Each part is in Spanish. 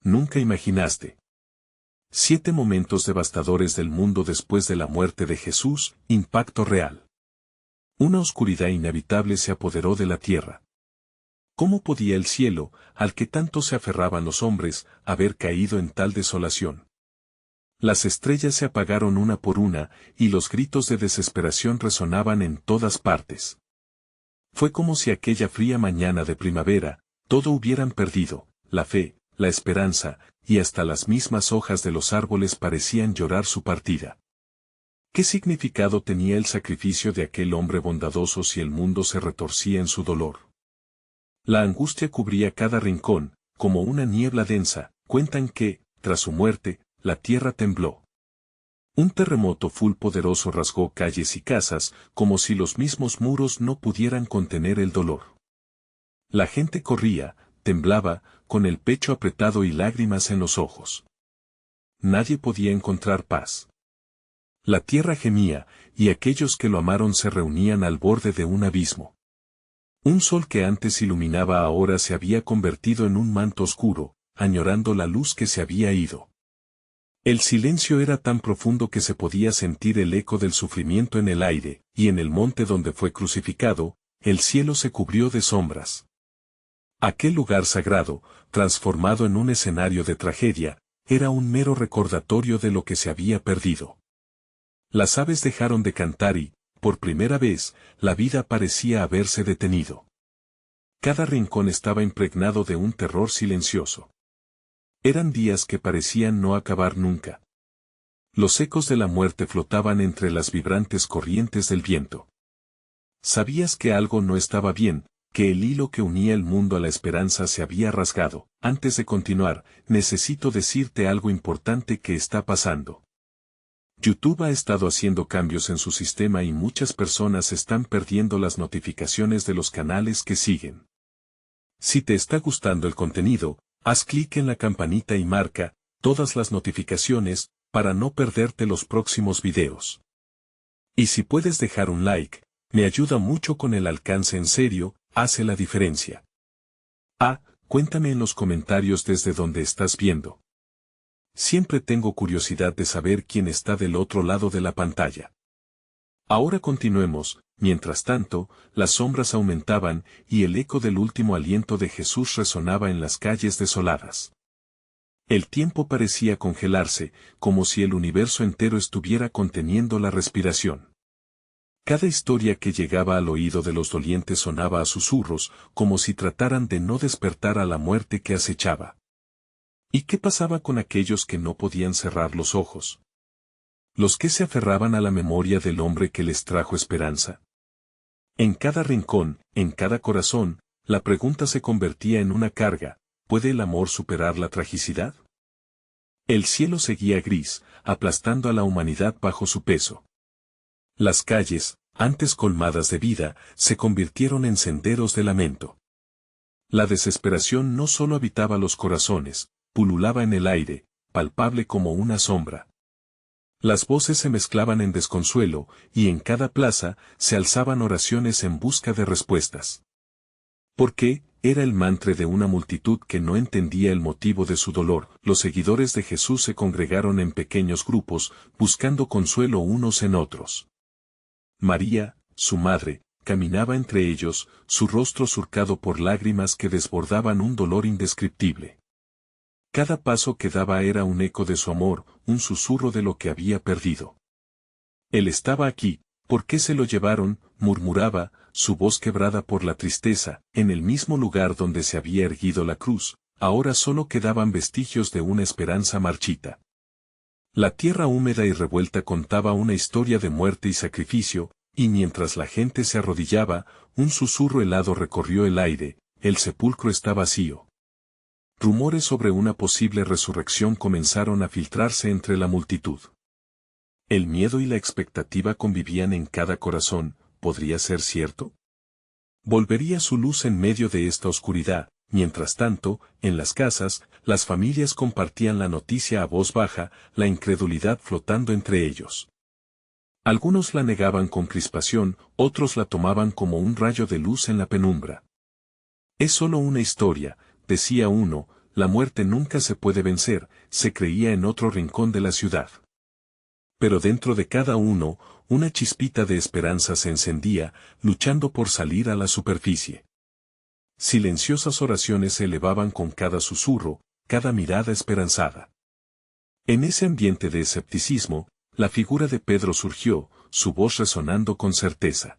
nunca imaginaste. 7 momentos devastadores del mundo después de la muerte de Jesús, impacto real. Una oscuridad inhabitable se apoderó de la tierra. ¿Cómo podía el cielo, al que tanto se aferraban los hombres, haber caído en tal desolación? Las estrellas se apagaron una por una, y los gritos de desesperación resonaban en todas partes. Fue como si aquella fría mañana de primavera, todo hubieran perdido, la fe, la esperanza, y hasta las mismas hojas de los árboles parecían llorar su partida. ¿Qué significado tenía el sacrificio de aquel hombre bondadoso si el mundo se retorcía en su dolor? La angustia cubría cada rincón, como una niebla densa. Cuentan que, tras su muerte, la tierra tembló. Un terremoto poderoso rasgó calles y casas, como si los mismos muros no pudieran contener el dolor. La gente corría, temblaba, con el pecho apretado y lágrimas en los ojos. Nadie podía encontrar paz. La tierra gemía, y aquellos que lo amaron se reunían al borde de un abismo. Un sol que antes iluminaba ahora se había convertido en un manto oscuro, añorando la luz que se había ido. El silencio era tan profundo que se podía sentir el eco del sufrimiento en el aire, y en el monte donde fue crucificado, el cielo se cubrió de sombras. Aquel lugar sagrado, transformado en un escenario de tragedia, era un mero recordatorio de lo que se había perdido. Las aves dejaron de cantar y, por primera vez, la vida parecía haberse detenido. Cada rincón estaba impregnado de un terror silencioso. Eran días que parecían no acabar nunca. Los ecos de la muerte flotaban entre las vibrantes corrientes del viento. Sabías que algo no estaba bien, que el hilo que unía el mundo a la esperanza se había rasgado. Antes de continuar, necesito decirte algo importante que está pasando. YouTube ha estado haciendo cambios en su sistema y muchas personas están perdiendo las notificaciones de los canales que siguen. Si te está gustando el contenido, haz clic en la campanita y marca todas las notificaciones para no perderte los próximos videos. Y si puedes dejar un like, me ayuda mucho con el alcance. En serio, hace la diferencia. Cuéntame en los comentarios desde donde estás viendo. Siempre tengo curiosidad de saber quién está del otro lado de la pantalla. Ahora continuemos. Mientras tanto, las sombras aumentaban y el eco del último aliento de Jesús resonaba en las calles desoladas. El tiempo parecía congelarse, como si el universo entero estuviera conteniendo la respiración. Cada historia que llegaba al oído de los dolientes sonaba a susurros, como si trataran de no despertar a la muerte que acechaba. ¿Y qué pasaba con aquellos que no podían cerrar los ojos? Los que se aferraban a la memoria del hombre que les trajo esperanza. En cada rincón, en cada corazón, la pregunta se convertía en una carga: ¿puede el amor superar la tragicidad? El cielo seguía gris, aplastando a la humanidad bajo su peso. Las calles, antes colmadas de vida, se convirtieron en senderos de lamento. La desesperación no solo habitaba los corazones, pululaba en el aire, palpable como una sombra. Las voces se mezclaban en desconsuelo, y en cada plaza se alzaban oraciones en busca de respuestas. ¿Por qué? Era el mantra de una multitud que no entendía el motivo de su dolor. Los seguidores de Jesús se congregaron en pequeños grupos, buscando consuelo unos en otros. María, su madre, caminaba entre ellos, su rostro surcado por lágrimas que desbordaban un dolor indescriptible. Cada paso que daba era un eco de su amor, un susurro de lo que había perdido. Él estaba aquí, ¿por qué se lo llevaron?, murmuraba, su voz quebrada por la tristeza. En el mismo lugar donde se había erguido la cruz, ahora solo quedaban vestigios de una esperanza marchita. La tierra húmeda y revuelta contaba una historia de muerte y sacrificio, y mientras la gente se arrodillaba, un susurro helado recorrió el aire: el sepulcro está vacío. Rumores sobre una posible resurrección comenzaron a filtrarse entre la multitud. El miedo y la expectativa convivían en cada corazón. ¿Podría ser cierto? ¿Volvería su luz en medio de esta oscuridad? Mientras tanto, en las casas, las familias compartían la noticia a voz baja, la incredulidad flotando entre ellos. Algunos la negaban con crispación, otros la tomaban como un rayo de luz en la penumbra. Es solo una historia, decía uno, la muerte nunca se puede vencer, se creía en otro rincón de la ciudad. Pero dentro de cada uno, una chispita de esperanza se encendía, luchando por salir a la superficie. Silenciosas oraciones se elevaban con cada susurro, cada mirada esperanzada. En ese ambiente de escepticismo, la figura de Pedro surgió, su voz resonando con certeza.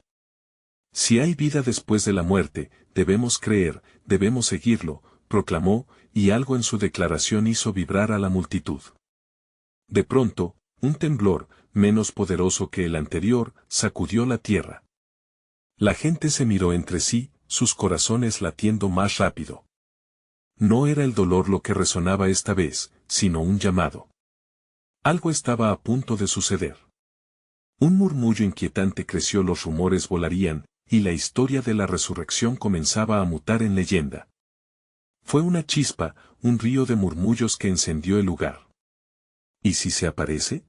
Si hay vida después de la muerte, debemos creer, debemos seguirlo, proclamó, y algo en su declaración hizo vibrar a la multitud. De pronto, un temblor, menos poderoso que el anterior, sacudió la tierra. La gente se miró entre sí, sus corazones latiendo más rápido. No era el dolor lo que resonaba esta vez, sino un llamado. Algo estaba a punto de suceder. Un murmullo inquietante creció, los rumores volarían, y la historia de la resurrección comenzaba a mutar en leyenda. Fue una chispa, un río de murmullos que encendió el lugar. ¿Y si se aparece?,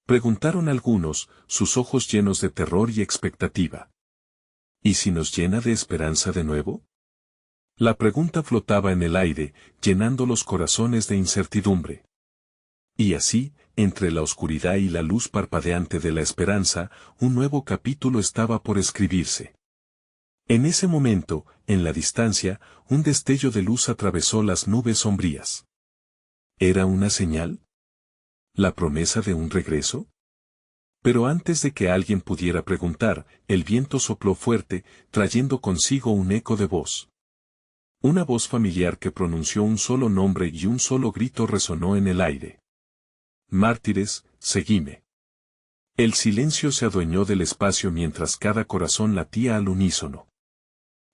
preguntaron algunos, sus ojos llenos de terror y expectativa. ¿Y si nos llena de esperanza de nuevo? La pregunta flotaba en el aire, llenando los corazones de incertidumbre. Y así, entre la oscuridad y la luz parpadeante de la esperanza, un nuevo capítulo estaba por escribirse. En ese momento, en la distancia, un destello de luz atravesó las nubes sombrías. ¿Era una señal? ¿La promesa de un regreso? Pero antes de que alguien pudiera preguntar, el viento sopló fuerte, trayendo consigo un eco de voz. Una voz familiar que pronunció un solo nombre y un solo grito resonó en el aire. Mártires, seguime. El silencio se adueñó del espacio mientras cada corazón latía al unísono.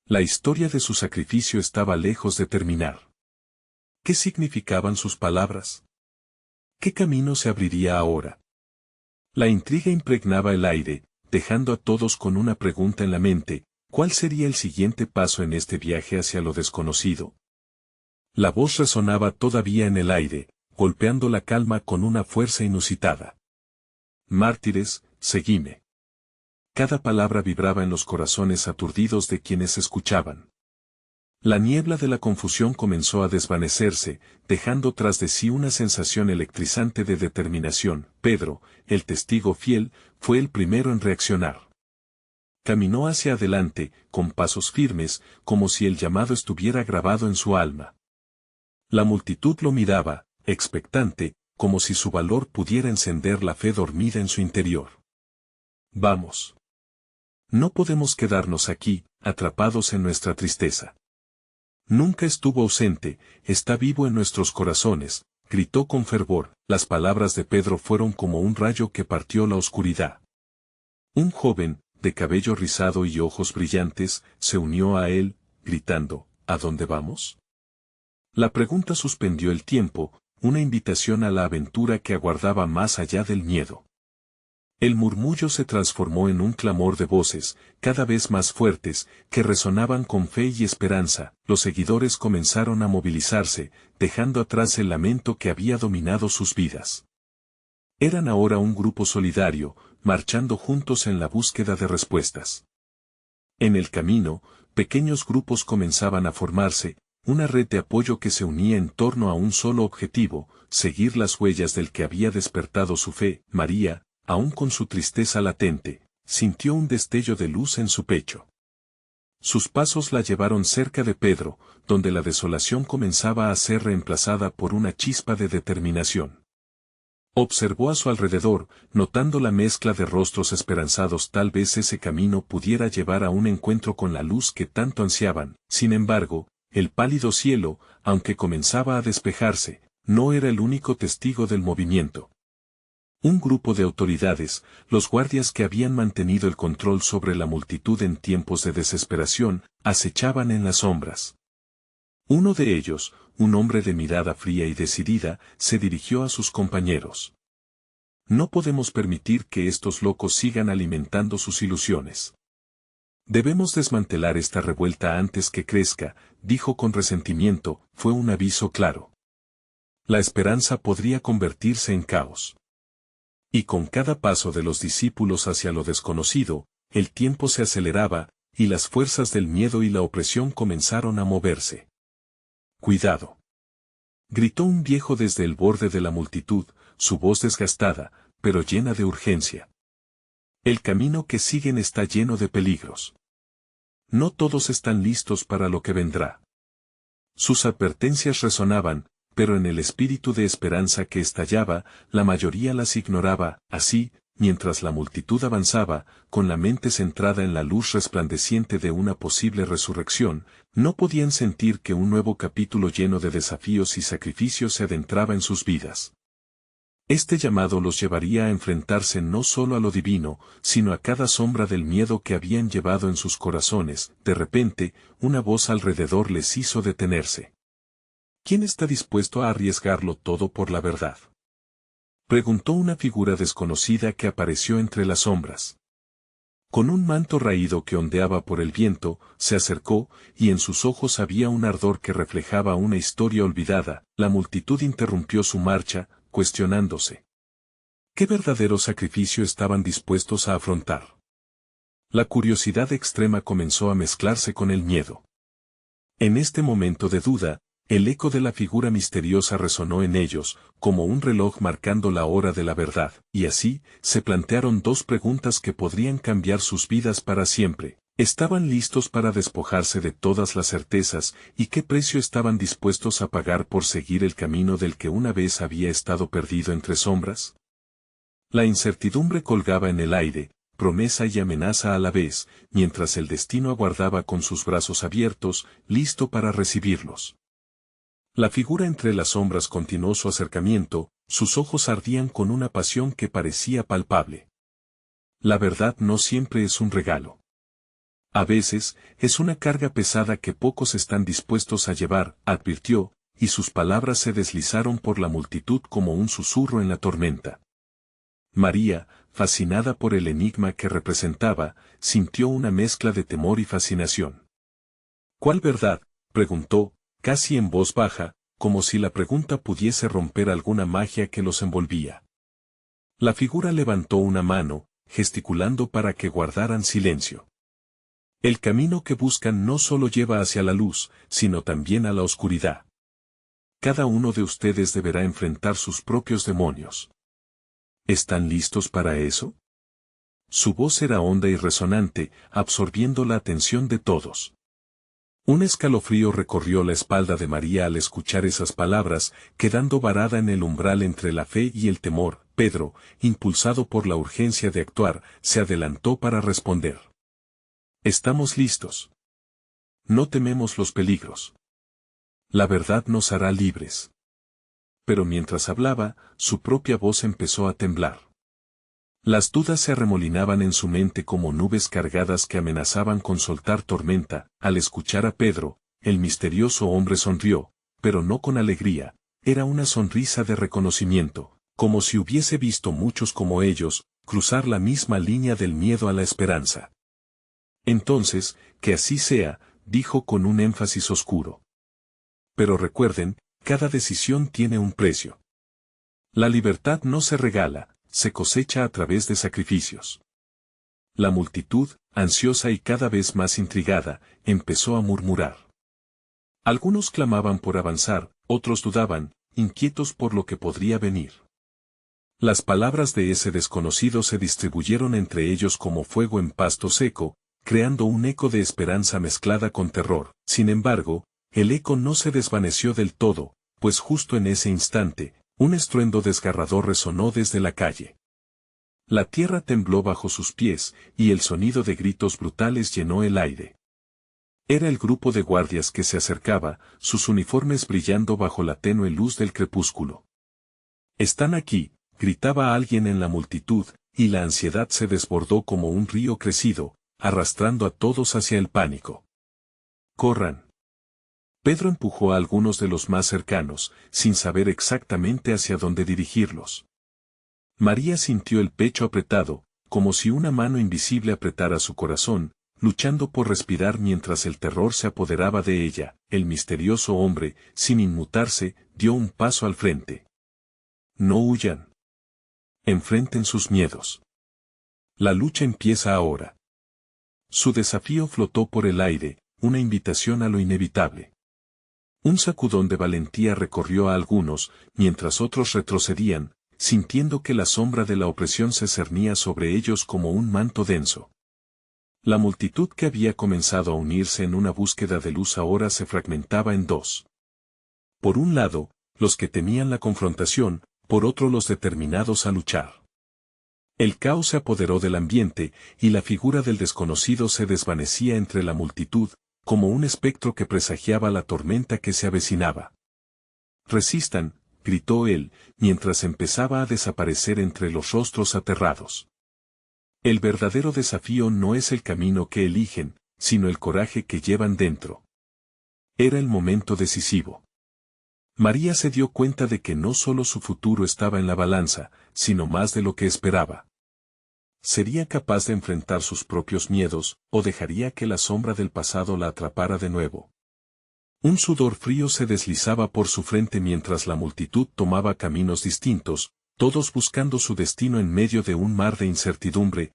La historia de su sacrificio estaba lejos de terminar. ¿Qué significaban sus palabras? ¿Qué camino se abriría ahora? La intriga impregnaba el aire, dejando a todos con una pregunta en la mente: ¿cuál sería el siguiente paso en este viaje hacia lo desconocido? La voz resonaba todavía en el aire, golpeando la calma con una fuerza inusitada. Mártires, seguime. Cada palabra vibraba en los corazones aturdidos de quienes escuchaban. La niebla de la confusión comenzó a desvanecerse, dejando tras de sí una sensación electrizante de determinación. Pedro, el testigo fiel, fue el primero en reaccionar. Caminó hacia adelante, con pasos firmes, como si el llamado estuviera grabado en su alma. La multitud lo miraba, expectante, como si su valor pudiera encender la fe dormida en su interior. Vamos. No podemos quedarnos aquí, atrapados en nuestra tristeza. Nunca estuvo ausente, está vivo en nuestros corazones, gritó con fervor. Las palabras de Pedro fueron como un rayo que partió la oscuridad. Un joven, de cabello rizado y ojos brillantes, se unió a él, gritando: ¿A dónde vamos? La pregunta suspendió el tiempo, una invitación a la aventura que aguardaba más allá del miedo. El murmullo se transformó en un clamor de voces, cada vez más fuertes, que resonaban con fe y esperanza. Los seguidores comenzaron a movilizarse, dejando atrás el lamento que había dominado sus vidas. Eran ahora un grupo solidario, marchando juntos en la búsqueda de respuestas. En el camino, pequeños grupos comenzaban a formarse, una red de apoyo que se unía en torno a un solo objetivo: seguir las huellas del que había despertado su fe. María, aún con su tristeza latente, sintió un destello de luz en su pecho. Sus pasos la llevaron cerca de Pedro, donde la desolación comenzaba a ser reemplazada por una chispa de determinación. Observó a su alrededor, notando la mezcla de rostros esperanzados. Tal vez ese camino pudiera llevar a un encuentro con la luz que tanto ansiaban. Sin embargo, el pálido cielo, aunque comenzaba a despejarse, no era el único testigo del movimiento. Un grupo de autoridades, los guardias que habían mantenido el control sobre la multitud en tiempos de desesperación, acechaban en las sombras. Uno de ellos, un hombre de mirada fría y decidida, se dirigió a sus compañeros. No podemos permitir que estos locos sigan alimentando sus ilusiones. Debemos desmantelar esta revuelta antes que crezca, dijo con resentimiento. Fue un aviso claro. La esperanza podría convertirse en caos. Y con cada paso de los discípulos hacia lo desconocido, el tiempo se aceleraba, y las fuerzas del miedo y la opresión comenzaron a moverse. Cuidado. Gritó un viejo desde el borde de la multitud, su voz desgastada, pero llena de urgencia. El camino que siguen está lleno de peligros. No todos están listos para lo que vendrá. Sus advertencias resonaban, pero en el espíritu de esperanza que estallaba, la mayoría las ignoraba. Así, mientras la multitud avanzaba, con la mente centrada en la luz resplandeciente de una posible resurrección, no podían sentir que un nuevo capítulo lleno de desafíos y sacrificios se adentraba en sus vidas. Este llamado los llevaría a enfrentarse no solo a lo divino, sino a cada sombra del miedo que habían llevado en sus corazones. De repente, una voz alrededor les hizo detenerse. ¿Quién está dispuesto a arriesgarlo todo por la verdad?, preguntó una figura desconocida que apareció entre las sombras. Con un manto raído que ondeaba por el viento, se acercó, y en sus ojos había un ardor que reflejaba una historia olvidada. La multitud interrumpió su marcha, cuestionándose. ¿Qué verdadero sacrificio estaban dispuestos a afrontar? La curiosidad extrema comenzó a mezclarse con el miedo. En este momento de duda, el eco de la figura misteriosa resonó en ellos, como un reloj marcando la hora de la verdad, y así, se plantearon dos preguntas que podrían cambiar sus vidas para siempre. ¿Estaban listos para despojarse de todas las certezas, y qué precio estaban dispuestos a pagar por seguir el camino del que una vez había estado perdido entre sombras? La incertidumbre colgaba en el aire, promesa y amenaza a la vez, mientras el destino aguardaba con sus brazos abiertos, listo para recibirlos. La figura entre las sombras continuó su acercamiento, sus ojos ardían con una pasión que parecía palpable. La verdad no siempre es un regalo. A veces, es una carga pesada que pocos están dispuestos a llevar, advirtió, y sus palabras se deslizaron por la multitud como un susurro en la tormenta. María, fascinada por el enigma que representaba, sintió una mezcla de temor y fascinación. ¿Cuál verdad?, preguntó, casi en voz baja, como si la pregunta pudiese romper alguna magia que los envolvía. La figura levantó una mano, gesticulando para que guardaran silencio. El camino que buscan no solo lleva hacia la luz, sino también a la oscuridad. Cada uno de ustedes deberá enfrentar sus propios demonios. ¿Están listos para eso? Su voz era honda y resonante, absorbiendo la atención de todos. Un escalofrío recorrió la espalda de María al escuchar esas palabras, quedando varada en el umbral entre la fe y el temor. Pedro, impulsado por la urgencia de actuar, se adelantó para responder. Estamos listos. No tememos los peligros. La verdad nos hará libres. Pero mientras hablaba, su propia voz empezó a temblar. Las dudas se arremolinaban en su mente como nubes cargadas que amenazaban con soltar tormenta. Al escuchar a Pedro, el misterioso hombre sonrió, pero no con alegría, era una sonrisa de reconocimiento, como si hubiese visto muchos como ellos, cruzar la misma línea del miedo a la esperanza. Entonces, que así sea, dijo con un énfasis oscuro. Pero recuerden, cada decisión tiene un precio. La libertad no se regala, se cosecha a través de sacrificios. La multitud, ansiosa y cada vez más intrigada, empezó a murmurar. Algunos clamaban por avanzar, otros dudaban, inquietos por lo que podría venir. Las palabras de ese desconocido se distribuyeron entre ellos como fuego en pasto seco, creando un eco de esperanza mezclada con terror. Sin embargo, el eco no se desvaneció del todo, pues justo en ese instante, un estruendo desgarrador resonó desde la calle. La tierra tembló bajo sus pies, y el sonido de gritos brutales llenó el aire. Era el grupo de guardias que se acercaba, sus uniformes brillando bajo la tenue luz del crepúsculo. «Están aquí», gritaba alguien en la multitud, y la ansiedad se desbordó como un río crecido, arrastrando a todos hacia el pánico. «Corran». Pedro empujó a algunos de los más cercanos, sin saber exactamente hacia dónde dirigirlos. María sintió el pecho apretado, como si una mano invisible apretara su corazón, luchando por respirar mientras el terror se apoderaba de ella. El misterioso hombre, sin inmutarse, dio un paso al frente. No huyan. Enfrenten sus miedos. La lucha empieza ahora. Su desafío flotó por el aire, una invitación a lo inevitable. Un sacudón de valentía recorrió a algunos, mientras otros retrocedían, sintiendo que la sombra de la opresión se cernía sobre ellos como un manto denso. La multitud que había comenzado a unirse en una búsqueda de luz ahora se fragmentaba en dos. Por un lado, los que temían la confrontación, por otro los determinados a luchar. El caos se apoderó del ambiente, y la figura del desconocido se desvanecía entre la multitud, como un espectro que presagiaba la tormenta que se avecinaba. «Resistan», gritó él, mientras empezaba a desaparecer entre los rostros aterrados. El verdadero desafío no es el camino que eligen, sino el coraje que llevan dentro. Era el momento decisivo. María se dio cuenta de que no solo su futuro estaba en la balanza, sino más de lo que esperaba. ¿Sería capaz de enfrentar sus propios miedos, o dejaría que la sombra del pasado la atrapara de nuevo? Un sudor frío se deslizaba por su frente mientras la multitud tomaba caminos distintos, todos buscando su destino en medio de un mar de incertidumbre,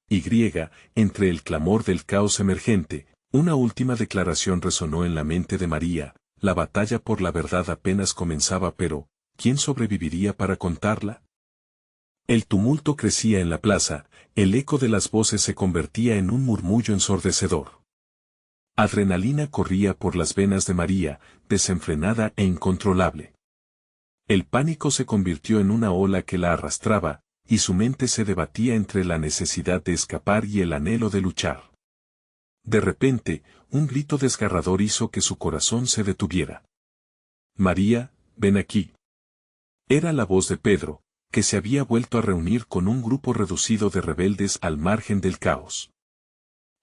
entre el clamor del caos emergente. Una última declaración resonó en la mente de María: la batalla por la verdad apenas comenzaba, pero ¿quién sobreviviría para contarla? El tumulto crecía en la plaza, el eco de las voces se convertía en un murmullo ensordecedor. Adrenalina corría por las venas de María, desenfrenada e incontrolable. El pánico se convirtió en una ola que la arrastraba, y su mente se debatía entre la necesidad de escapar y el anhelo de luchar. De repente, un grito desgarrador hizo que su corazón se detuviera. «María, ven aquí». Era la voz de Pedro, que se había vuelto a reunir con un grupo reducido de rebeldes al margen del caos.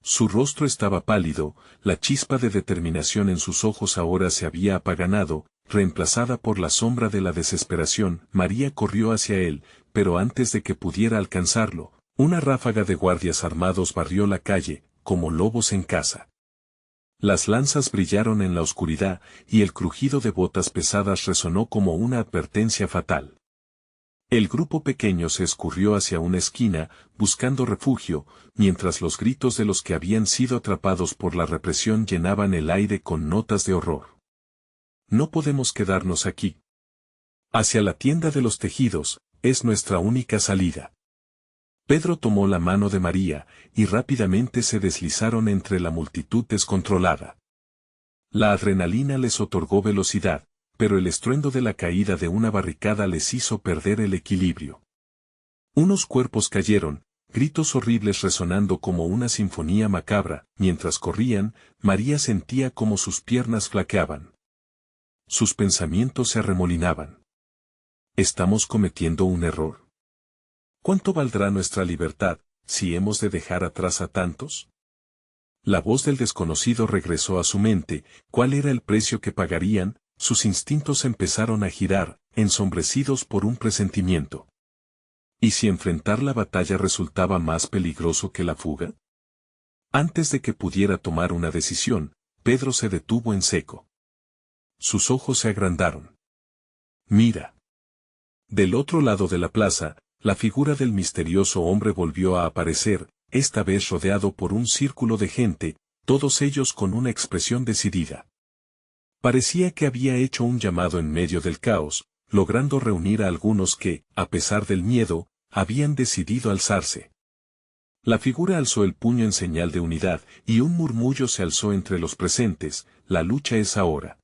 Su rostro estaba pálido, la chispa de determinación en sus ojos ahora se había apaganado, reemplazada por la sombra de la desesperación. María corrió hacia él, pero antes de que pudiera alcanzarlo, una ráfaga de guardias armados barrió la calle, como lobos en caza. Las lanzas brillaron en la oscuridad, y el crujido de botas pesadas resonó como una advertencia fatal. El grupo pequeño se escurrió hacia una esquina, buscando refugio, mientras los gritos de los que habían sido atrapados por la represión llenaban el aire con notas de horror. «No podemos quedarnos aquí. Hacia la tienda de los tejidos, es nuestra única salida». Pedro tomó la mano de María, y rápidamente se deslizaron entre la multitud descontrolada. La adrenalina les otorgó velocidad, pero el estruendo de la caída de una barricada les hizo perder el equilibrio. Unos cuerpos cayeron, gritos horribles resonando como una sinfonía macabra. Mientras corrían, María sentía como sus piernas flaqueaban. Sus pensamientos se arremolinaban. ¿Estamos cometiendo un error? ¿Cuánto valdrá nuestra libertad, si hemos de dejar atrás a tantos? La voz del desconocido regresó a su mente. ¿Cuál era el precio que pagarían? Sus instintos empezaron a girar, ensombrecidos por un presentimiento. ¿Y si enfrentar la batalla resultaba más peligroso que la fuga? Antes de que pudiera tomar una decisión, Pedro se detuvo en seco. Sus ojos se agrandaron. «Mira». Del otro lado de la plaza, la figura del misterioso hombre volvió a aparecer, esta vez rodeado por un círculo de gente, todos ellos con una expresión decidida. Parecía que había hecho un llamado en medio del caos, logrando reunir a algunos que, a pesar del miedo, habían decidido alzarse. La figura alzó el puño en señal de unidad, y un murmullo se alzó entre los presentes: «La lucha es ahora.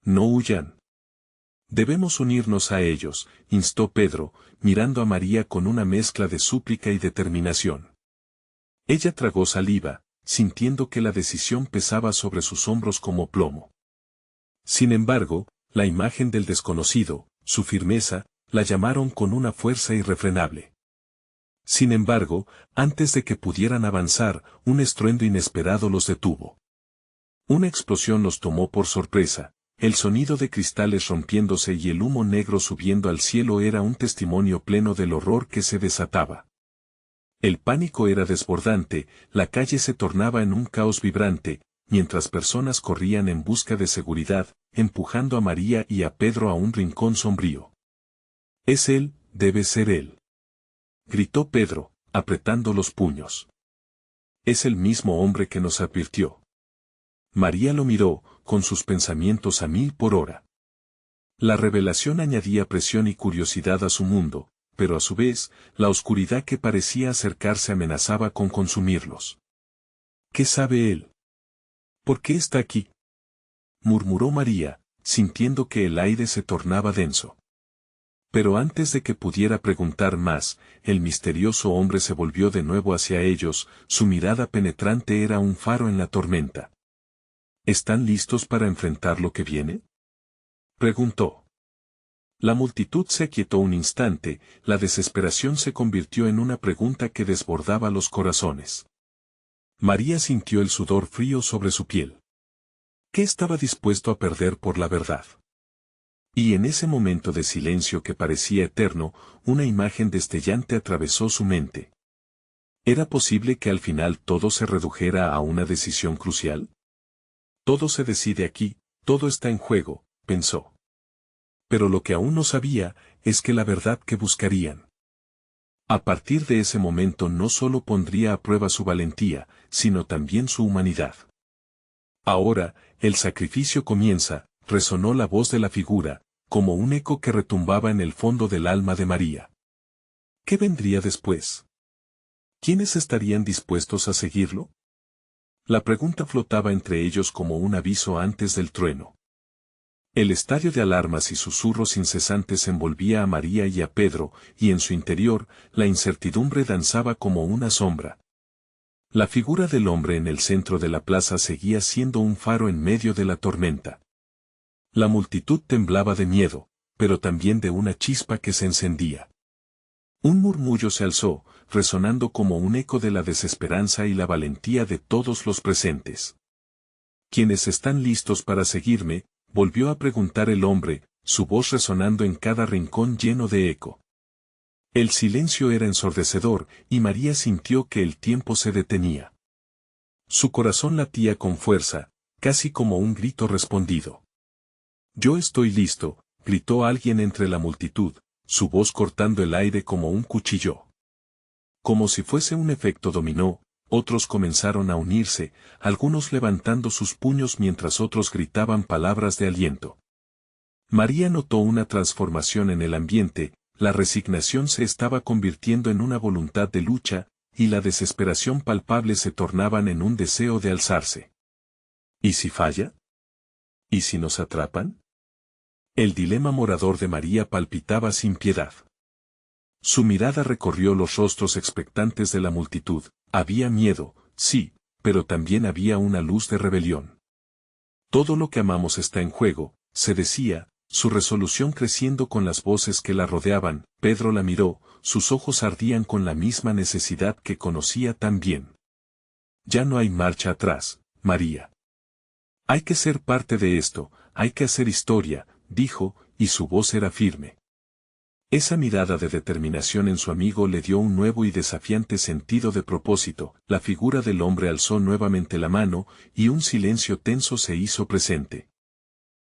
No huyan. Debemos unirnos a ellos», instó Pedro, mirando a María con una mezcla de súplica y determinación. Ella tragó saliva, sintiendo que la decisión pesaba sobre sus hombros como plomo. Sin embargo, la imagen del desconocido, su firmeza, la llamaron con una fuerza irrefrenable. Sin embargo, antes de que pudieran avanzar, un estruendo inesperado los detuvo. Una explosión los tomó por sorpresa. El sonido de cristales rompiéndose y el humo negro subiendo al cielo era un testimonio pleno del horror que se desataba. El pánico era desbordante, la calle se tornaba en un caos vibrante, mientras personas corrían en busca de seguridad, empujando a María y a Pedro a un rincón sombrío. «Es él, debe ser él», gritó Pedro, apretando los puños. «Es el mismo hombre que nos advirtió». María lo miró, con sus pensamientos a 1000 por hora. La revelación añadía presión y curiosidad a su mundo, pero a su vez, la oscuridad que parecía acercarse amenazaba con consumirlos. ¿Qué sabe él? ¿Por qué está aquí?, murmuró María, sintiendo que el aire se tornaba denso. Pero antes de que pudiera preguntar más, el misterioso hombre se volvió de nuevo hacia ellos, su mirada penetrante era un faro en la tormenta. ¿Están listos para enfrentar lo que viene?, preguntó. La multitud se aquietó un instante, la desesperación se convirtió en una pregunta que desbordaba los corazones. María sintió el sudor frío sobre su piel. ¿Qué estaba dispuesto a perder por la verdad? Y en ese momento de silencio que parecía eterno, una imagen destellante atravesó su mente. ¿Era posible que al final todo se redujera a una decisión crucial? Todo se decide aquí, todo está en juego, pensó. Pero lo que aún no sabía, es que la verdad que buscarían. A partir de ese momento no solo pondría a prueba su valentía, sino también su humanidad. Ahora, el sacrificio comienza, resonó la voz de la figura, como un eco que retumbaba en el fondo del alma de María. ¿Qué vendría después? ¿Quiénes estarían dispuestos a seguirlo? La pregunta flotaba entre ellos como un aviso antes del trueno. El estadio de alarmas y susurros incesantes envolvía a María y a Pedro, y en su interior, la incertidumbre danzaba como una sombra. La figura del hombre en el centro de la plaza seguía siendo un faro en medio de la tormenta. La multitud temblaba de miedo, pero también de una chispa que se encendía. Un murmullo se alzó, resonando como un eco de la desesperanza y la valentía de todos los presentes. ¿Quiénes están listos para seguirme?, volvió a preguntar el hombre, su voz resonando en cada rincón lleno de eco. El silencio era ensordecedor, y María sintió que el tiempo se detenía. Su corazón latía con fuerza, casi como un grito respondido. «Yo estoy listo», gritó alguien entre la multitud, su voz cortando el aire como un cuchillo. Como si fuese un efecto dominó, otros comenzaron a unirse, algunos levantando sus puños mientras otros gritaban palabras de aliento. María notó una transformación en el ambiente, la resignación se estaba convirtiendo en una voluntad de lucha, y la desesperación palpable se tornaban en un deseo de alzarse. ¿Y si falla? ¿Y si nos atrapan? El dilema morador de María palpitaba sin piedad. Su mirada recorrió los rostros expectantes de la multitud. Había miedo, sí, pero también había una luz de rebelión. Todo lo que amamos está en juego, se decía, su resolución creciendo con las voces que la rodeaban. Pedro la miró, sus ojos ardían con la misma necesidad que conocía tan bien. Ya no hay marcha atrás, María. Hay que ser parte de esto, hay que hacer historia, dijo, y su voz era firme. Esa mirada de determinación en su amigo le dio un nuevo y desafiante sentido de propósito. La figura del hombre alzó nuevamente la mano, y un silencio tenso se hizo presente.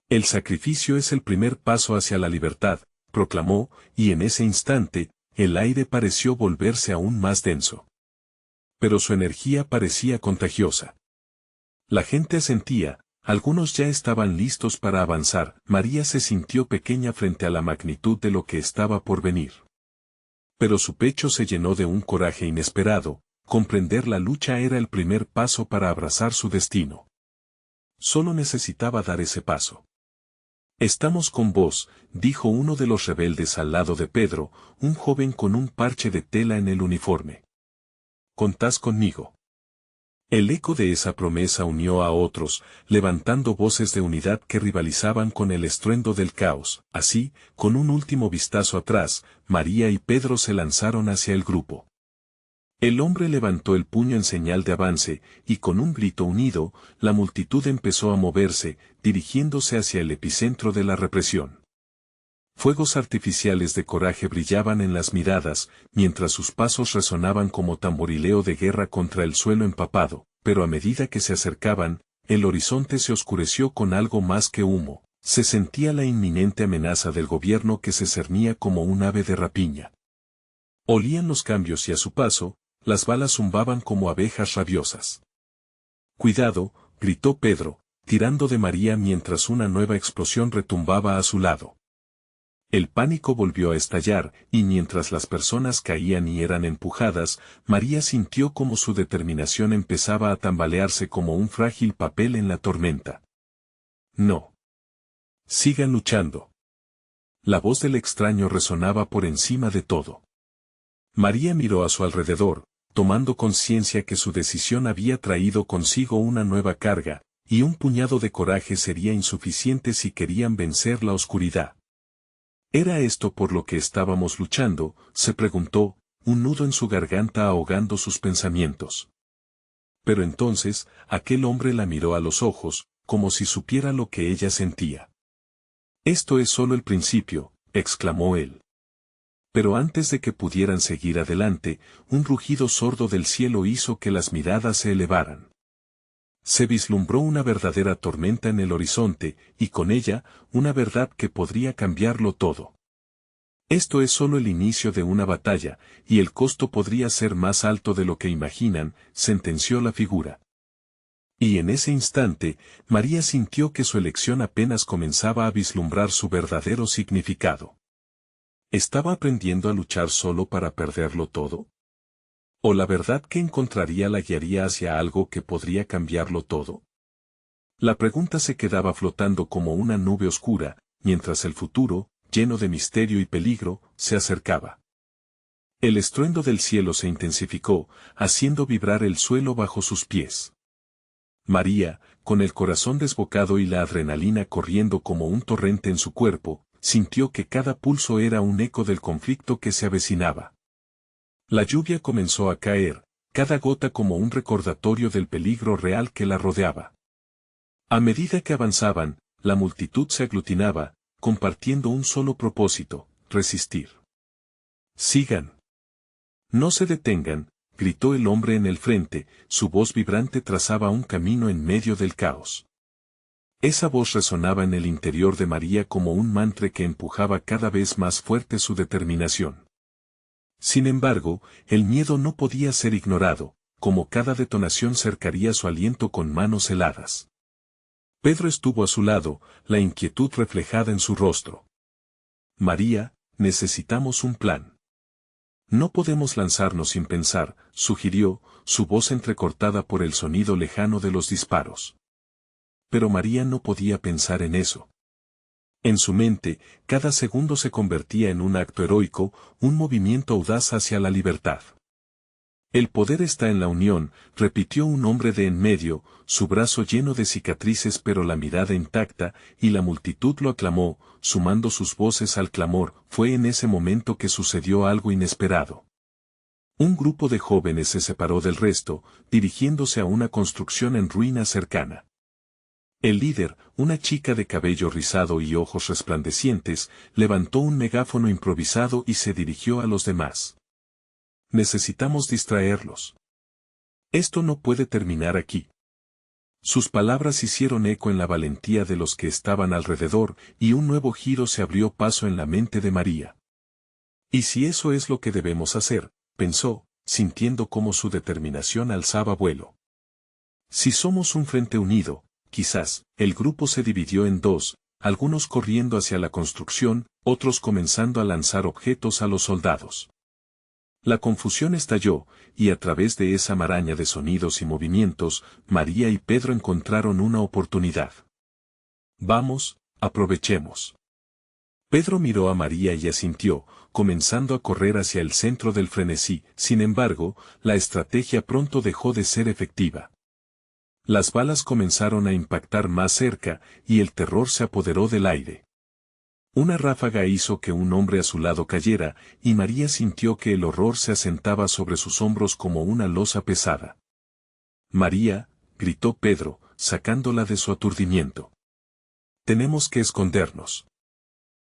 El sacrificio es el primer paso hacia la libertad, proclamó, y en ese instante, el aire pareció volverse aún más denso. Pero su energía parecía contagiosa. La gente asentía. Algunos ya estaban listos para avanzar. María se sintió pequeña frente a la magnitud de lo que estaba por venir. Pero su pecho se llenó de un coraje inesperado, comprender la lucha era el primer paso para abrazar su destino. Solo necesitaba dar ese paso. «Estamos con vos», dijo uno de los rebeldes al lado de Pedro, un joven con un parche de tela en el uniforme. «Contás conmigo». El eco de esa promesa unió a otros, levantando voces de unidad que rivalizaban con el estruendo del caos. Así, con un último vistazo atrás, María y Pedro se lanzaron hacia el grupo. El hombre levantó el puño en señal de avance, y con un grito unido, la multitud empezó a moverse, dirigiéndose hacia el epicentro de la represión. Fuegos artificiales de coraje brillaban en las miradas, mientras sus pasos resonaban como tamborileo de guerra contra el suelo empapado, pero a medida que se acercaban, el horizonte se oscureció con algo más que humo. Se sentía la inminente amenaza del gobierno que se cernía como un ave de rapiña. Olían los cambios y a su paso, las balas zumbaban como abejas rabiosas. «Cuidado», gritó Pedro, tirando de María mientras una nueva explosión retumbaba a su lado. El pánico volvió a estallar, y mientras las personas caían y eran empujadas, María sintió como su determinación empezaba a tambalearse como un frágil papel en la tormenta. No. Sigan luchando. La voz del extraño resonaba por encima de todo. María miró a su alrededor, tomando conciencia que su decisión había traído consigo una nueva carga, y un puñado de coraje sería insuficiente si querían vencer la oscuridad. ¿Era esto por lo que estábamos luchando?, se preguntó, un nudo en su garganta ahogando sus pensamientos. Pero entonces, aquel hombre la miró a los ojos, como si supiera lo que ella sentía. «Esto es solo el principio», exclamó él. Pero antes de que pudieran seguir adelante, un rugido sordo del cielo hizo que las miradas se elevaran. Se vislumbró una verdadera tormenta en el horizonte, y con ella, una verdad que podría cambiarlo todo. Esto es solo el inicio de una batalla, y el costo podría ser más alto de lo que imaginan, sentenció la figura. Y en ese instante, María sintió que su elección apenas comenzaba a vislumbrar su verdadero significado. ¿Estaba aprendiendo a luchar solo para perderlo todo? ¿O la verdad que encontraría la guiaría hacia algo que podría cambiarlo todo? La pregunta se quedaba flotando como una nube oscura, mientras el futuro, lleno de misterio y peligro, se acercaba. El estruendo del cielo se intensificó, haciendo vibrar el suelo bajo sus pies. María, con el corazón desbocado y la adrenalina corriendo como un torrente en su cuerpo, sintió que cada pulso era un eco del conflicto que se avecinaba. La lluvia comenzó a caer, cada gota como un recordatorio del peligro real que la rodeaba. A medida que avanzaban, la multitud se aglutinaba, compartiendo un solo propósito: resistir. «Sigan. No se detengan», gritó el hombre en el frente, su voz vibrante trazaba un camino en medio del caos. Esa voz resonaba en el interior de María como un mantra que empujaba cada vez más fuerte su determinación. Sin embargo, el miedo no podía ser ignorado, como cada detonación cercaría su aliento con manos heladas. Pedro estuvo a su lado, la inquietud reflejada en su rostro. «María, necesitamos un plan. No podemos lanzarnos sin pensar», sugirió, su voz entrecortada por el sonido lejano de los disparos. Pero María no podía pensar en eso. En su mente, cada segundo se convertía en un acto heroico, un movimiento audaz hacia la libertad. «El poder está en la unión», repitió un hombre de en medio, su brazo lleno de cicatrices pero la mirada intacta, y la multitud lo aclamó, sumando sus voces al clamor. Fue en ese momento que sucedió algo inesperado. Un grupo de jóvenes se separó del resto, dirigiéndose a una construcción en ruina cercana. El líder, una chica de cabello rizado y ojos resplandecientes, levantó un megáfono improvisado y se dirigió a los demás. «Necesitamos distraerlos. Esto no puede terminar aquí». Sus palabras hicieron eco en la valentía de los que estaban alrededor, y un nuevo giro se abrió paso en la mente de María. «¿Y si eso es lo que debemos hacer?», pensó, sintiendo cómo su determinación alzaba vuelo. «Si somos un frente unido, quizás». El grupo se dividió en dos, algunos corriendo hacia la construcción, otros comenzando a lanzar objetos a los soldados. La confusión estalló, y a través de esa maraña de sonidos y movimientos, María y Pedro encontraron una oportunidad. «Vamos, aprovechemos». Pedro miró a María y asintió, comenzando a correr hacia el centro del frenesí. Sin embargo, la estrategia pronto dejó de ser efectiva. Las balas comenzaron a impactar más cerca, y el terror se apoderó del aire. Una ráfaga hizo que un hombre a su lado cayera, y María sintió que el horror se asentaba sobre sus hombros como una losa pesada. «María», gritó Pedro, sacándola de su aturdimiento. «Tenemos que escondernos».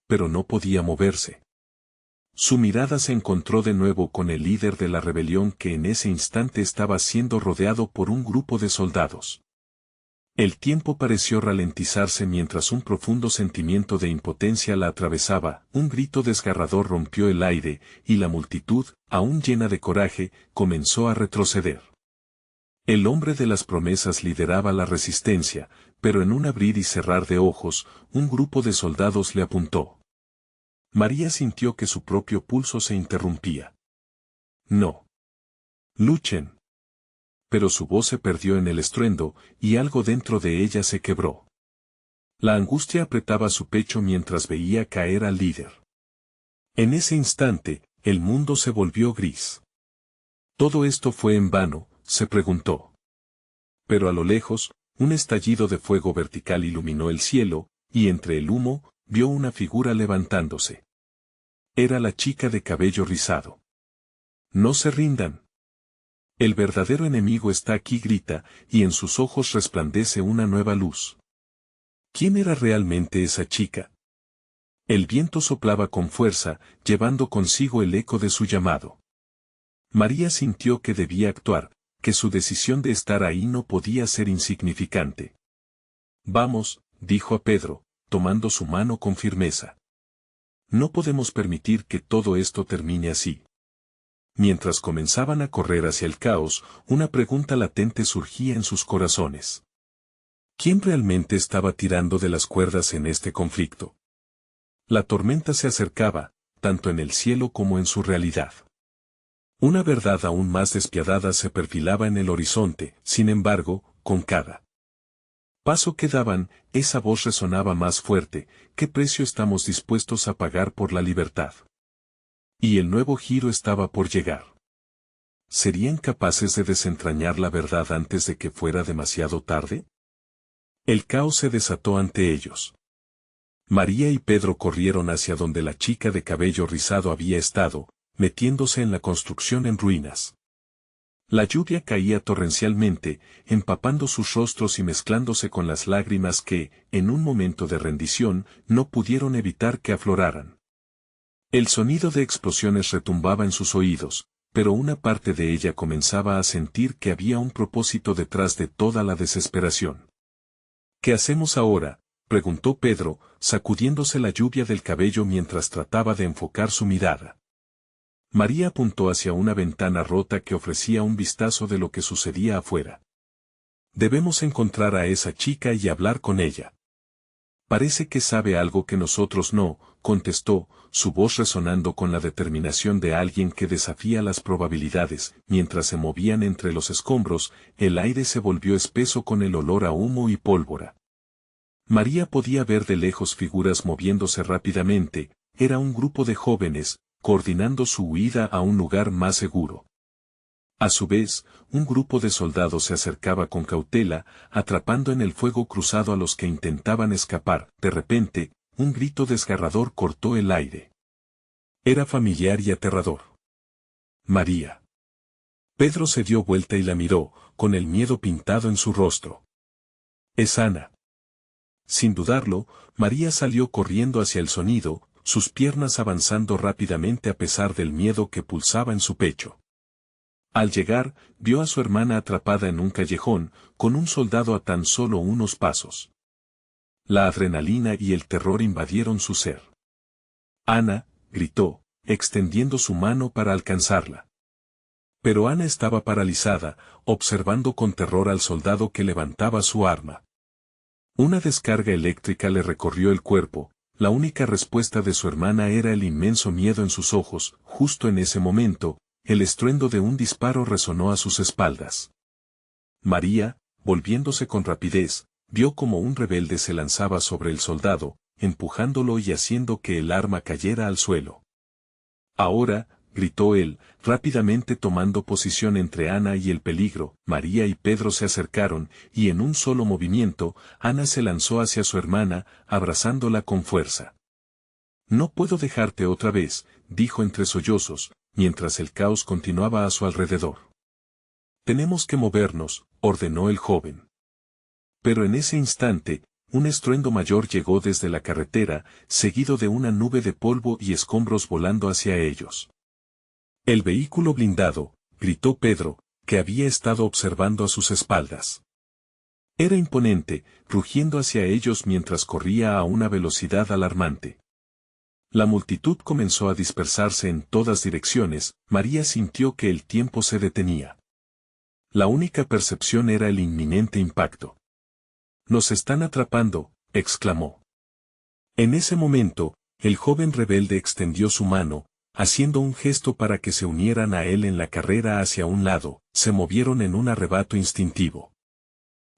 Pero no podía moverse. Su mirada se encontró de nuevo con el líder de la rebelión que en ese instante estaba siendo rodeado por un grupo de soldados. El tiempo pareció ralentizarse mientras un profundo sentimiento de impotencia la atravesaba. Un grito desgarrador rompió el aire, y la multitud, aún llena de coraje, comenzó a retroceder. El hombre de las promesas lideraba la resistencia, pero en un abrir y cerrar de ojos, un grupo de soldados le apuntó. María sintió que su propio pulso se interrumpía. No. Luchen. Pero su voz se perdió en el estruendo, y algo dentro de ella se quebró. La angustia apretaba su pecho mientras veía caer al líder. En ese instante, el mundo se volvió gris. ¿Todo esto fue en vano?, se preguntó. Pero a lo lejos, un estallido de fuego vertical iluminó el cielo, y entre el humo, vio una figura levantándose. Era la chica de cabello rizado. No se rindan. El verdadero enemigo está aquí, grita, y en sus ojos resplandece una nueva luz. ¿Quién era realmente esa chica? El viento soplaba con fuerza, llevando consigo el eco de su llamado. María sintió que debía actuar, que su decisión de estar ahí no podía ser insignificante. Vamos, dijo a Pedro, tomando su mano con firmeza. No podemos permitir que todo esto termine así. Mientras comenzaban a correr hacia el caos, una pregunta latente surgía en sus corazones. ¿Quién realmente estaba tirando de las cuerdas en este conflicto? La tormenta se acercaba, tanto en el cielo como en su realidad. Una verdad aún más despiadada se perfilaba en el horizonte, sin embargo, con cada paso que daban, esa voz resonaba más fuerte: ¿qué precio estamos dispuestos a pagar por la libertad? Y el nuevo giro estaba por llegar. ¿Serían capaces de desentrañar la verdad antes de que fuera demasiado tarde? El caos se desató ante ellos. María y Pedro corrieron hacia donde la chica de cabello rizado había estado, metiéndose en la construcción en ruinas. La lluvia caía torrencialmente, empapando sus rostros y mezclándose con las lágrimas que, en un momento de rendición, no pudieron evitar que afloraran. El sonido de explosiones retumbaba en sus oídos, pero una parte de ella comenzaba a sentir que había un propósito detrás de toda la desesperación. ¿Qué hacemos ahora?, preguntó Pedro, sacudiéndose la lluvia del cabello mientras trataba de enfocar su mirada. María apuntó hacia una ventana rota que ofrecía un vistazo de lo que sucedía afuera. Debemos encontrar a esa chica y hablar con ella. Parece que sabe algo que nosotros no, contestó, su voz resonando con la determinación de alguien que desafía las probabilidades. Mientras se movían entre los escombros, el aire se volvió espeso con el olor a humo y pólvora. María podía ver de lejos figuras moviéndose rápidamente. Era un grupo de jóvenes, coordinando su huida a un lugar más seguro. A su vez, un grupo de soldados se acercaba con cautela, atrapando en el fuego cruzado a los que intentaban escapar. De repente, un grito desgarrador cortó el aire. Era familiar y aterrador. María. Pedro se dio vuelta y la miró, con el miedo pintado en su rostro. Es Ana. Sin dudarlo, María salió corriendo hacia el sonido, sus piernas avanzando rápidamente a pesar del miedo que pulsaba en su pecho. Al llegar, vio a su hermana atrapada en un callejón, con un soldado a tan solo unos pasos. La adrenalina y el terror invadieron su ser. Ana, gritó, extendiendo su mano para alcanzarla. Pero Ana estaba paralizada, observando con terror al soldado que levantaba su arma. Una descarga eléctrica le recorrió el cuerpo. La única respuesta de su hermana era el inmenso miedo en sus ojos. Justo en ese momento, el estruendo de un disparo resonó a sus espaldas. María, volviéndose con rapidez, vio como un rebelde se lanzaba sobre el soldado, empujándolo y haciendo que el arma cayera al suelo. Ahora, gritó él, rápidamente tomando posición entre Ana y el peligro. María y Pedro se acercaron, y en un solo movimiento, Ana se lanzó hacia su hermana, abrazándola con fuerza. No puedo dejarte otra vez, dijo entre sollozos, mientras el caos continuaba a su alrededor. Tenemos que movernos, ordenó el joven. Pero en ese instante, un estruendo mayor llegó desde la carretera, seguido de una nube de polvo y escombros volando hacia ellos. El vehículo blindado, gritó Pedro, que había estado observando a sus espaldas. Era imponente, rugiendo hacia ellos mientras corría a una velocidad alarmante. La multitud comenzó a dispersarse en todas direcciones. María sintió que el tiempo se detenía. La única percepción era el inminente impacto. «Nos están atrapando», exclamó. En ese momento, el joven rebelde extendió su mano, haciendo un gesto para que se unieran a él en la carrera hacia un lado, se movieron en un arrebato instintivo.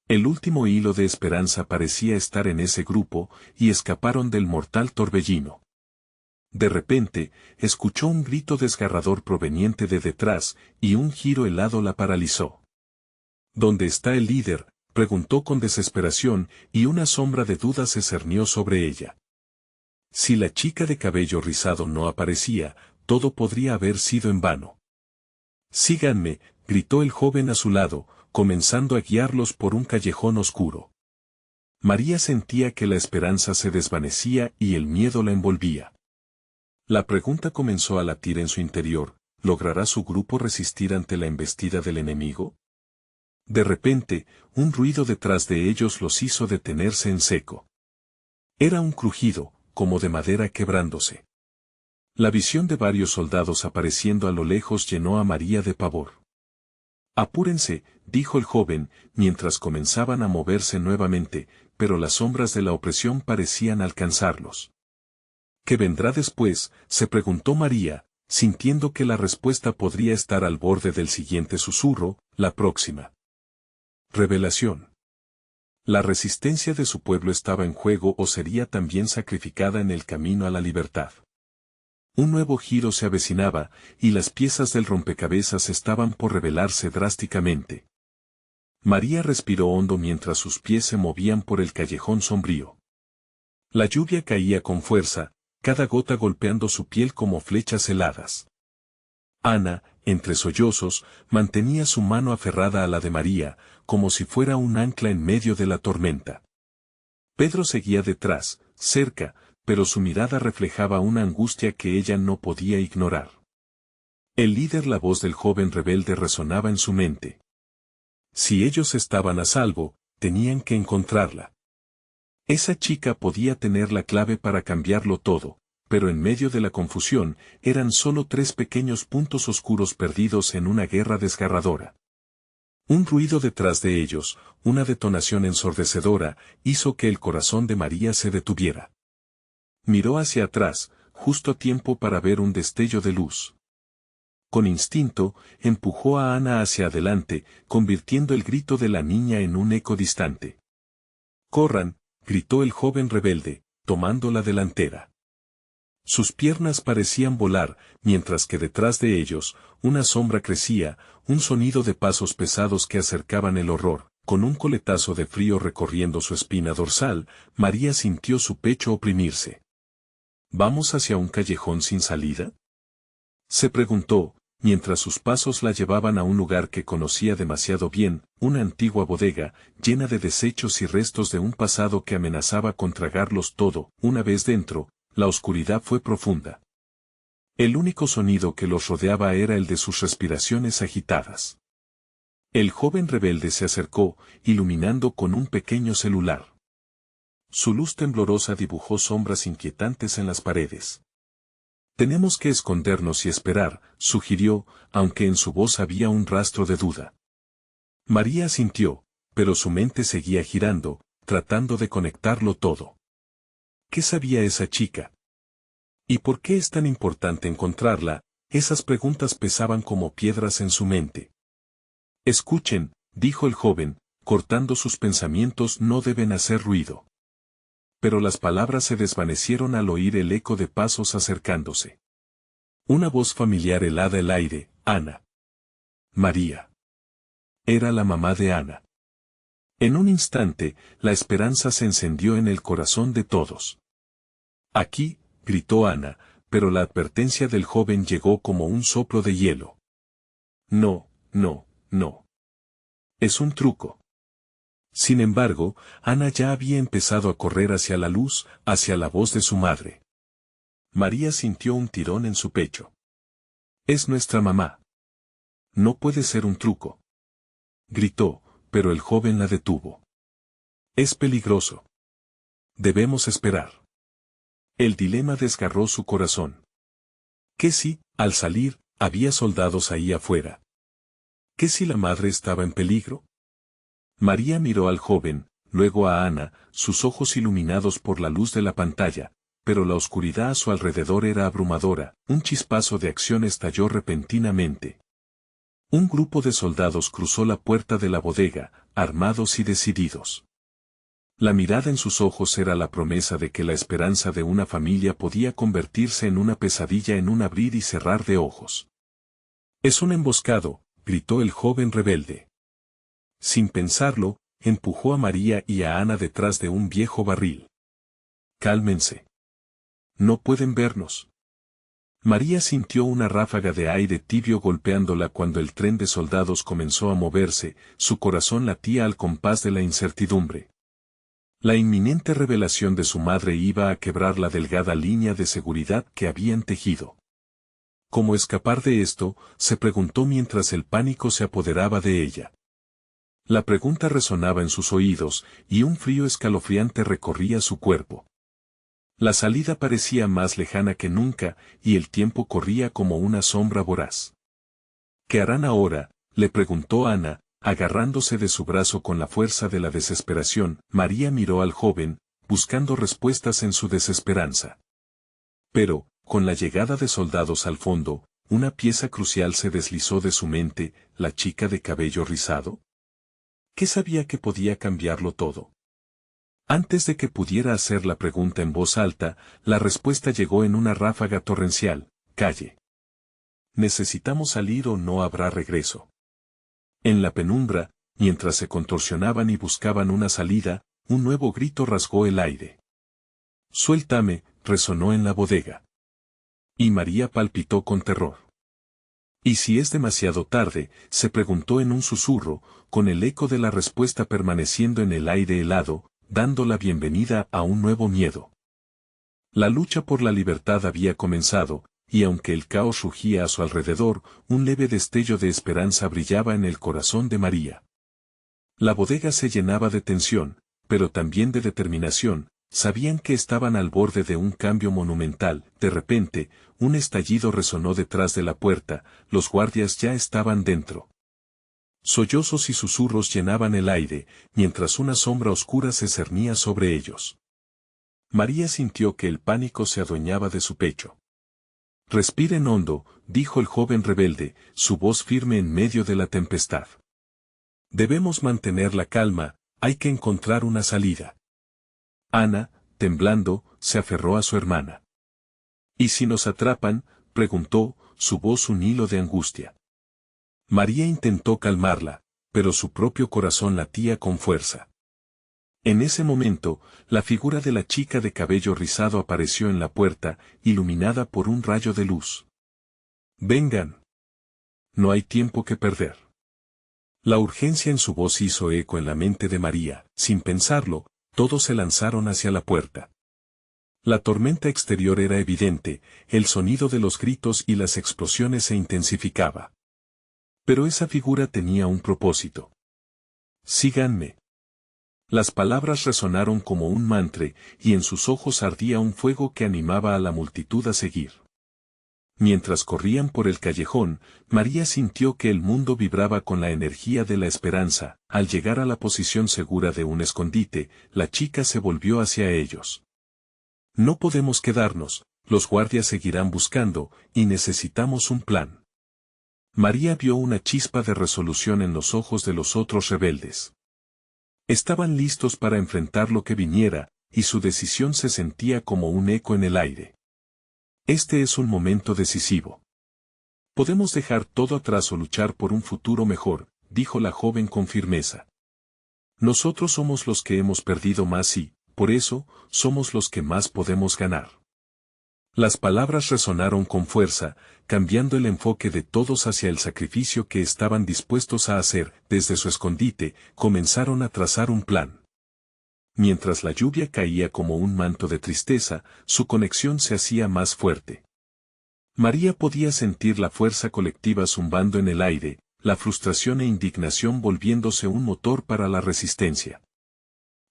El último hilo de esperanza parecía estar en ese grupo, y escaparon del mortal torbellino. De repente, escuchó un grito desgarrador proveniente de detrás, y un giro helado la paralizó. «¿Dónde está el líder?», preguntó con desesperación, y una sombra de duda se cernió sobre ella. Si la chica de cabello rizado no aparecía, todo podría haber sido en vano. «Síganme», gritó el joven a su lado, comenzando a guiarlos por un callejón oscuro. María sentía que la esperanza se desvanecía y el miedo la envolvía. La pregunta comenzó a latir en su interior: ¿logrará su grupo resistir ante la embestida del enemigo? De repente, un ruido detrás de ellos los hizo detenerse en seco. Era un crujido, como de madera quebrándose. La visión de varios soldados apareciendo a lo lejos llenó a María de pavor. «Apúrense», dijo el joven, mientras comenzaban a moverse nuevamente, pero las sombras de la opresión parecían alcanzarlos. «¿Qué vendrá después?», se preguntó María, sintiendo que la respuesta podría estar al borde del siguiente susurro: «la próxima revelación». La resistencia de su pueblo estaba en juego o sería también sacrificada en el camino a la libertad. Un nuevo giro se avecinaba, y las piezas del rompecabezas estaban por revelarse drásticamente. María respiró hondo mientras sus pies se movían por el callejón sombrío. La lluvia caía con fuerza, cada gota golpeando su piel como flechas heladas. Ana, entre sollozos, mantenía su mano aferrada a la de María, como si fuera un ancla en medio de la tormenta. Pedro seguía detrás, cerca, pero su mirada reflejaba una angustia que ella no podía ignorar. El líder, la voz del joven rebelde resonaba en su mente. Si ellos estaban a salvo, tenían que encontrarla. Esa chica podía tener la clave para cambiarlo todo, pero en medio de la confusión, eran solo 3 pequeños puntos oscuros perdidos en una guerra desgarradora. Un ruido detrás de ellos, una detonación ensordecedora, hizo que el corazón de María se detuviera. Miró hacia atrás, justo a tiempo para ver un destello de luz. Con instinto, empujó a Ana hacia adelante, convirtiendo el grito de la niña en un eco distante. «¡Corran!», gritó el joven rebelde, tomando la delantera. Sus piernas parecían volar, mientras que detrás de ellos, una sombra crecía, un sonido de pasos pesados que acercaban el horror. Con un coletazo de frío recorriendo su espina dorsal, María sintió su pecho oprimirse. «¿Vamos hacia un callejón sin salida?», se preguntó, mientras sus pasos la llevaban a un lugar que conocía demasiado bien, una antigua bodega, llena de desechos y restos de un pasado que amenazaba con tragarlos todo. Una vez dentro, la oscuridad fue profunda. El único sonido que los rodeaba era el de sus respiraciones agitadas. El joven rebelde se acercó, iluminando con un pequeño celular. Su luz temblorosa dibujó sombras inquietantes en las paredes. «Tenemos que escondernos y esperar», sugirió, aunque en su voz había un rastro de duda. María asintió, pero su mente seguía girando, tratando de conectarlo todo. ¿Qué sabía esa chica? ¿Y por qué es tan importante encontrarla? Esas preguntas pesaban como piedras en su mente. «Escuchen», dijo el joven, cortando sus pensamientos, «no deben hacer ruido». Pero las palabras se desvanecieron al oír el eco de pasos acercándose. Una voz familiar helada el aire: «Ana». María. Era la mamá de Ana. En un instante, la esperanza se encendió en el corazón de todos. «Aquí», gritó Ana, pero la advertencia del joven llegó como un soplo de hielo. «No, no, no. Es un truco». Sin embargo, Ana ya había empezado a correr hacia la luz, hacia la voz de su madre. María sintió un tirón en su pecho. «Es nuestra mamá. No puede ser un truco», gritó, pero el joven la detuvo. «Es peligroso. Debemos esperar». El dilema desgarró su corazón. ¿Qué si, al salir, había soldados ahí afuera? ¿Qué si la madre estaba en peligro? María miró al joven, luego a Ana, sus ojos iluminados por la luz de la pantalla, pero la oscuridad a su alrededor era abrumadora. Un chispazo de acción estalló repentinamente. Un grupo de soldados cruzó la puerta de la bodega, armados y decididos. La mirada en sus ojos era la promesa de que la esperanza de una familia podía convertirse en una pesadilla en un abrir y cerrar de ojos. «Es un emboscado», gritó el joven rebelde. Sin pensarlo, empujó a María y a Ana detrás de un viejo barril. «Cálmense. No pueden vernos». María sintió una ráfaga de aire tibio golpeándola cuando el tren de soldados comenzó a moverse, su corazón latía al compás de la incertidumbre. La inminente revelación de su madre iba a quebrar la delgada línea de seguridad que habían tejido. ¿Cómo escapar de esto?, se preguntó mientras el pánico se apoderaba de ella. La pregunta resonaba en sus oídos, y un frío escalofriante recorría su cuerpo. La salida parecía más lejana que nunca, y el tiempo corría como una sombra voraz. ¿Qué harán ahora?, le preguntó Ana, agarrándose de su brazo con la fuerza de la desesperación. María miró al joven, buscando respuestas en su desesperanza. Pero, con la llegada de soldados al fondo, una pieza crucial se deslizó de su mente: la chica de cabello rizado. ¿Qué sabía que podía cambiarlo todo? Antes de que pudiera hacer la pregunta en voz alta, la respuesta llegó en una ráfaga torrencial: «Calle. Necesitamos salir o no habrá regreso». En la penumbra, mientras se contorsionaban y buscaban una salida, un nuevo grito rasgó el aire. «Suéltame», resonó en la bodega. Y María palpitó con terror. ¿Y si es demasiado tarde?, se preguntó en un susurro, con el eco de la respuesta permaneciendo en el aire helado, dando la bienvenida a un nuevo miedo. La lucha por la libertad había comenzado, y aunque el caos rugía a su alrededor, un leve destello de esperanza brillaba en el corazón de María. La bodega se llenaba de tensión, pero también de determinación. Sabían que estaban al borde de un cambio monumental. De repente, un estallido resonó detrás de la puerta. Los guardias ya estaban dentro. Sollozos y susurros llenaban el aire, mientras una sombra oscura se cernía sobre ellos. María sintió que el pánico se adueñaba de su pecho. «Respiren hondo», dijo el joven rebelde, su voz firme en medio de la tempestad. «Debemos mantener la calma, hay que encontrar una salida». Ana, temblando, se aferró a su hermana. «¿Y si nos atrapan?», preguntó, su voz un hilo de angustia. María intentó calmarla, pero su propio corazón latía con fuerza. En ese momento, la figura de la chica de cabello rizado apareció en la puerta, iluminada por un rayo de luz. «Vengan. No hay tiempo que perder». La urgencia en su voz hizo eco en la mente de María. Sin pensarlo, todos se lanzaron hacia la puerta. La tormenta exterior era evidente, el sonido de los gritos y las explosiones se intensificaba. Pero esa figura tenía un propósito. «Síganme». Las palabras resonaron como un mantra, y en sus ojos ardía un fuego que animaba a la multitud a seguir. Mientras corrían por el callejón, María sintió que el mundo vibraba con la energía de la esperanza. Al llegar a la posición segura de un escondite, la chica se volvió hacia ellos. «No podemos quedarnos, los guardias seguirán buscando, y necesitamos un plan». María vio una chispa de resolución en los ojos de los otros rebeldes. Estaban listos para enfrentar lo que viniera, y su decisión se sentía como un eco en el aire. «Este es un momento decisivo. Podemos dejar todo atrás o luchar por un futuro mejor», dijo la joven con firmeza. «Nosotros somos los que hemos perdido más y, por eso, somos los que más podemos ganar». Las palabras resonaron con fuerza, cambiando el enfoque de todos hacia el sacrificio que estaban dispuestos a hacer. Desde su escondite, comenzaron a trazar un plan. Mientras la lluvia caía como un manto de tristeza, su conexión se hacía más fuerte. María podía sentir la fuerza colectiva zumbando en el aire, la frustración e indignación volviéndose un motor para la resistencia.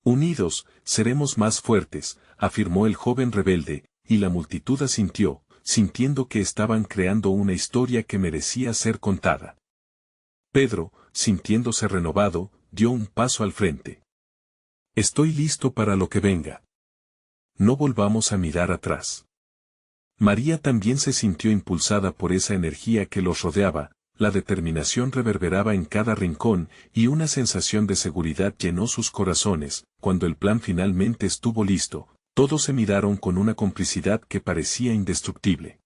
«Unidos, seremos más fuertes», afirmó el joven rebelde, y la multitud asintió, sintiendo que estaban creando una historia que merecía ser contada. Pedro, sintiéndose renovado, dio un paso al frente. Estoy listo para lo que venga. No volvamos a mirar atrás. María también se sintió impulsada por esa energía que los rodeaba, la determinación reverberaba en cada rincón y una sensación de seguridad llenó sus corazones. Cuando el plan finalmente estuvo listo, todos se miraron con una complicidad que parecía indestructible.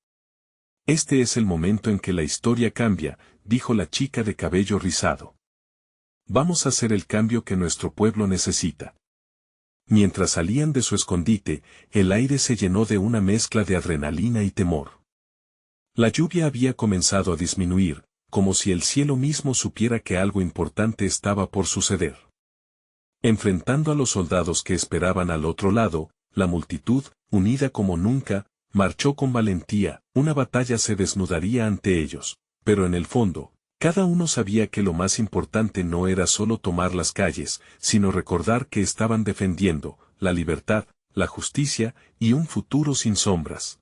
Este es el momento en que la historia cambia, dijo la chica de cabello rizado. Vamos a hacer el cambio que nuestro pueblo necesita. Mientras salían de su escondite, el aire se llenó de una mezcla de adrenalina y temor. La lluvia había comenzado a disminuir, como si el cielo mismo supiera que algo importante estaba por suceder. Enfrentando a los soldados que esperaban al otro lado, la multitud, unida como nunca, marchó con valentía. Una batalla se desnudaría ante ellos, pero en el fondo, cada uno sabía que lo más importante no era solo tomar las calles, sino recordar que estaban defendiendo la libertad, la justicia y un futuro sin sombras.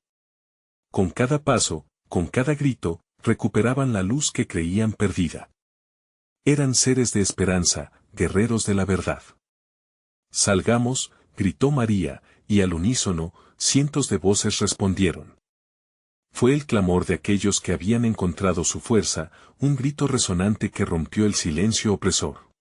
Con cada paso, con cada grito, recuperaban la luz que creían perdida. Eran seres de esperanza, guerreros de la verdad. Salgamos, gritó María, y al unísono, cientos de voces respondieron. Fue el clamor de aquellos que habían encontrado su fuerza, un grito resonante que rompió el silencio opresor.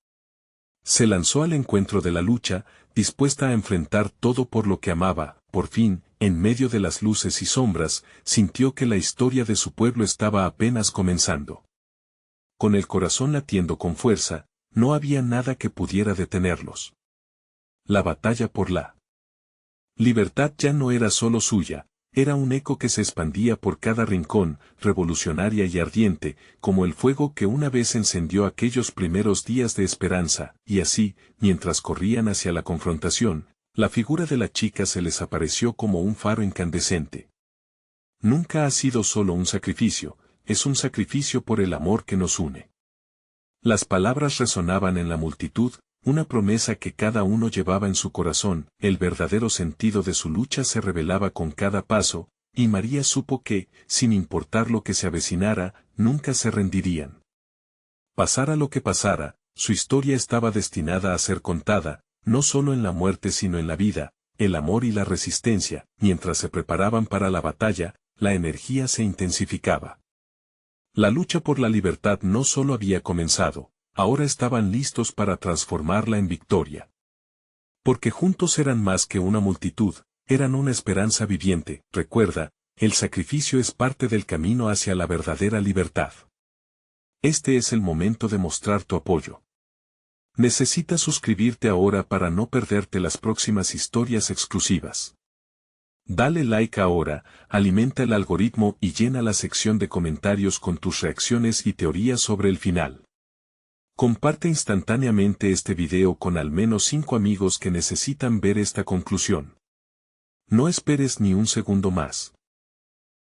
Se lanzó al encuentro de la lucha, dispuesta a enfrentar todo por lo que amaba. Por fin, en medio de las luces y sombras, sintió que la historia de su pueblo estaba apenas comenzando. Con el corazón latiendo con fuerza, no había nada que pudiera detenerlos. La batalla por la libertad ya no era solo suya, era un eco que se expandía por cada rincón, revolucionaria y ardiente, como el fuego que una vez encendió aquellos primeros días de esperanza, y así, mientras corrían hacia la confrontación, la figura de la chica se les apareció como un faro incandescente. Nunca ha sido solo un sacrificio, es un sacrificio por el amor que nos une. Las palabras resonaban en la multitud, una promesa que cada uno llevaba en su corazón, el verdadero sentido de su lucha se revelaba con cada paso, y María supo que, sin importar lo que se avecinara, nunca se rendirían. Pasara lo que pasara, su historia estaba destinada a ser contada, no solo en la muerte sino en la vida, el amor y la resistencia. Mientras se preparaban para la batalla, la energía se intensificaba. La lucha por la libertad no solo había comenzado, ahora estaban listos para transformarla en victoria. Porque juntos eran más que una multitud, eran una esperanza viviente. Recuerda, el sacrificio es parte del camino hacia la verdadera libertad. Este es el momento de mostrar tu apoyo. Necesitas suscribirte ahora para no perderte las próximas historias exclusivas. Dale like ahora, alimenta el algoritmo y llena la sección de comentarios con tus reacciones y teorías sobre el final. Comparte instantáneamente este video con al menos 5 amigos que necesitan ver esta conclusión. No esperes ni un segundo más.